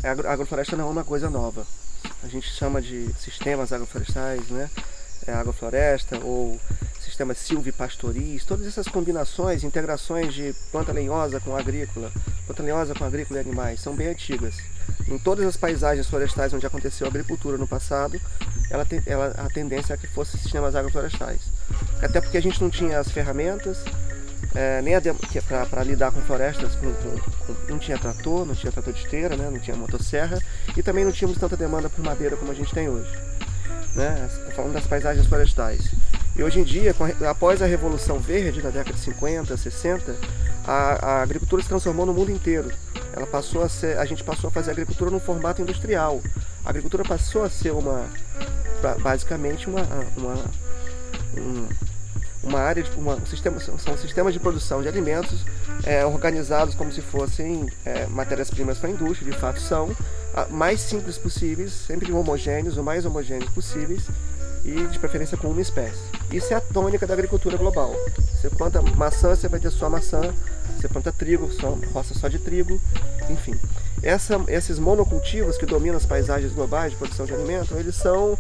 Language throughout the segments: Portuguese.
A agrofloresta não é uma coisa nova. A gente chama de sistemas agroflorestais, né? Agrofloresta ou sistemas silvipastoris, todas essas combinações, integrações de planta lenhosa com agrícola, planta lenhosa com agrícola e animais, são bem antigas. Em todas as paisagens florestais onde aconteceu agricultura no passado, a tendência é que fossem sistemas agroflorestais. Até porque a gente não tinha as ferramentas, nem para lidar com florestas, não tinha trator de esteira, né? Não tinha motosserra, e também não tínhamos tanta demanda por madeira como a gente tem hoje, né? Falando das paisagens florestais. E hoje em dia, após a Revolução Verde, na década de 50, 60, a agricultura se transformou no mundo inteiro. A gente passou a fazer agricultura num formato industrial. A agricultura passou a ser basicamente uma área, são sistemas de produção de alimentos organizados como se fossem matérias-primas para a indústria, de fato são, mais simples possíveis, sempre homogêneos, o mais homogêneos possíveis, e de preferência com uma espécie. Isso é a tônica da agricultura global. Você planta maçã, você vai ter só maçã, você planta trigo, roça só de trigo, enfim. Esses monocultivos que dominam as paisagens globais de produção de alimento, eles são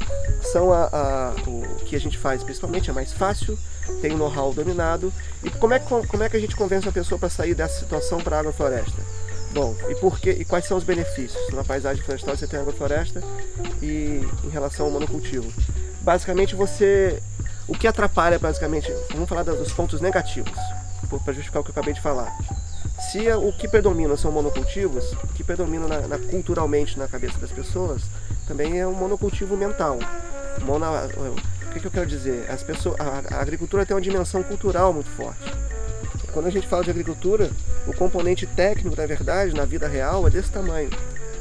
o que a gente faz principalmente, é mais fácil, tem um know-how dominado. E como é que a gente convence uma pessoa para sair dessa situação para a agrofloresta? Bom, e quais são os benefícios? Na paisagem florestal você tem a agrofloresta e em relação ao monocultivo. Basicamente o que atrapalha basicamente, vamos falar dos pontos negativos, para justificar o que eu acabei de falar. Se o que predomina são monocultivos, o que predomina culturalmente na cabeça das pessoas também é um monocultivo mental. O que eu quero dizer? A agricultura tem uma dimensão cultural muito forte. Quando a gente fala de agricultura, o componente técnico, na verdade, na vida real, é desse tamanho.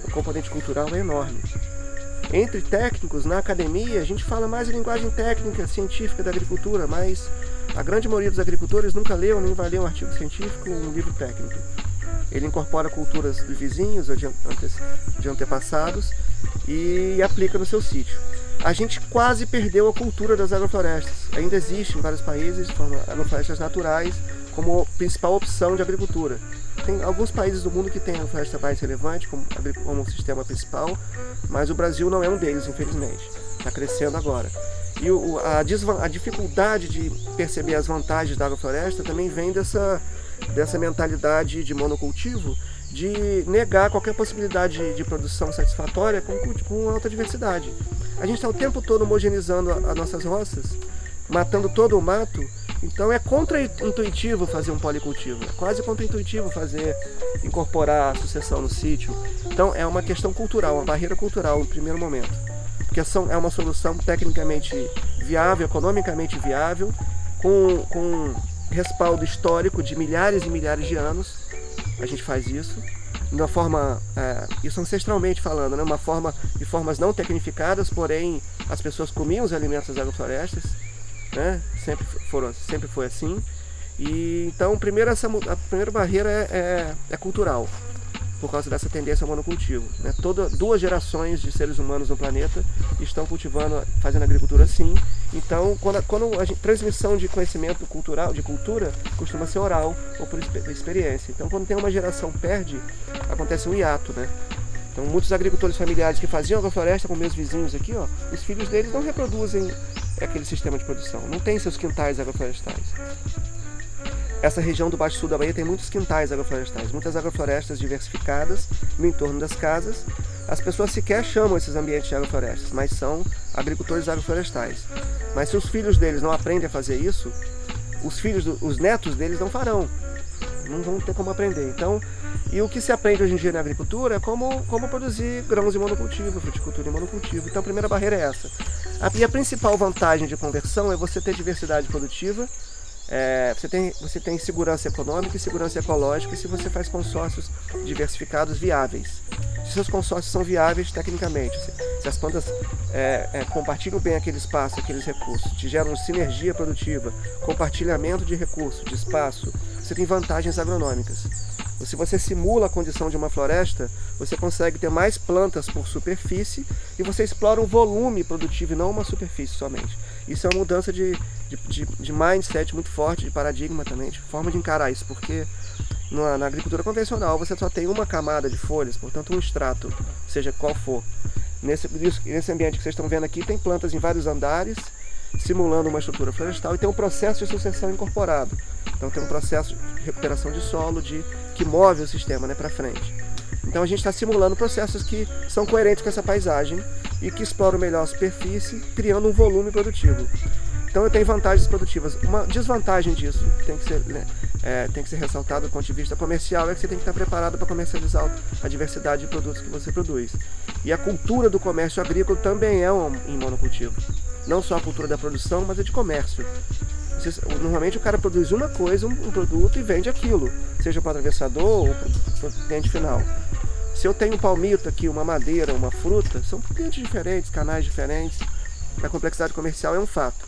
O componente cultural é enorme. Entre técnicos, na academia, a gente fala mais em linguagem técnica, científica da agricultura, mas a grande maioria dos agricultores nunca leu nem vai ler um artigo científico ou um livro técnico. Ele incorpora culturas de vizinhos ou de antepassados e aplica no seu sítio. A gente quase perdeu a cultura das agroflorestas. Ainda existe em vários países agroflorestas naturais como principal opção de agricultura. Tem alguns países do mundo que têm a floresta mais relevante como sistema principal, mas o Brasil não é um deles, infelizmente. Está crescendo agora. E a dificuldade de perceber as vantagens da agrofloresta também vem dessa mentalidade de monocultivo, de negar qualquer possibilidade de produção satisfatória com alta diversidade. A gente está o tempo todo homogeneizando as nossas roças, matando todo o mato. Então é contra-intuitivo fazer um policultivo, é quase contra-intuitivo incorporar a sucessão no sítio. Então é uma questão cultural, uma barreira cultural no primeiro momento. Porque é uma solução tecnicamente viável, economicamente viável, com respaldo histórico de milhares e milhares de anos. A gente faz isso de uma forma, isso ancestralmente falando, né? De formas não tecnificadas, porém as pessoas comiam os alimentos das agroflorestas, né? Sempre foi assim. E então a primeira barreira é cultural, por causa dessa tendência ao monocultivo, né? 2 gerações de seres humanos no planeta estão fazendo agricultura assim. Então quando a transmissão de conhecimento cultural, de cultura, costuma ser oral ou por experiência. Então quando tem uma geração perde, acontece um hiato, né? Então muitos agricultores familiares que faziam agrofloresta com meus vizinhos aqui, os filhos deles não reproduzem aquele sistema de produção, não tem seus quintais agroflorestais. Essa região do Baixo Sul da Bahia tem muitos quintais agroflorestais, muitas agroflorestas diversificadas no entorno das casas. As pessoas sequer chamam esses ambientes de agroflorestas, mas são agricultores agroflorestais. Mas se os filhos deles não aprendem a fazer isso, os netos deles não farão, não vão ter como aprender. Então, e o que se aprende hoje em dia na agricultura é como produzir grãos em monocultivo, fruticultura em monocultivo. Então a primeira barreira é essa. E a principal vantagem de conversão é você ter diversidade produtiva, você tem segurança econômica e segurança ecológica se você faz consórcios diversificados viáveis. Se seus consórcios são viáveis tecnicamente, se as plantas compartilham bem aquele espaço, aqueles recursos, te geram sinergia produtiva, compartilhamento de recursos, de espaço, você tem vantagens agronômicas. Se você simula a condição de uma floresta, você consegue ter mais plantas por superfície e você explora um volume produtivo e não uma superfície somente. Isso é uma mudança de mindset muito forte, de paradigma também, de forma de encarar isso, porque Na agricultura convencional você só tem uma camada de folhas, portanto um extrato, seja qual for. Nesse ambiente que vocês estão vendo aqui tem plantas em vários andares, simulando uma estrutura florestal, e tem um processo de sucessão incorporado. Então tem um processo de recuperação de solo que move o sistema, né, para frente. Então a gente está simulando processos que são coerentes com essa paisagem e que exploram melhor a superfície, criando um volume produtivo. Então eu tenho vantagens produtivas. Uma desvantagem disso tem que ser ressaltada do ponto de vista comercial, é que você tem que estar preparado para comercializar a diversidade de produtos que você produz. E a cultura do comércio agrícola também é em monocultivo. Não só a cultura da produção, mas a de comércio. Normalmente o cara produz uma coisa, um produto, e vende aquilo, seja para o atravessador ou para o cliente final. Se eu tenho um palmito aqui, uma madeira, uma fruta, são clientes diferentes, canais diferentes. A complexidade comercial é um fato.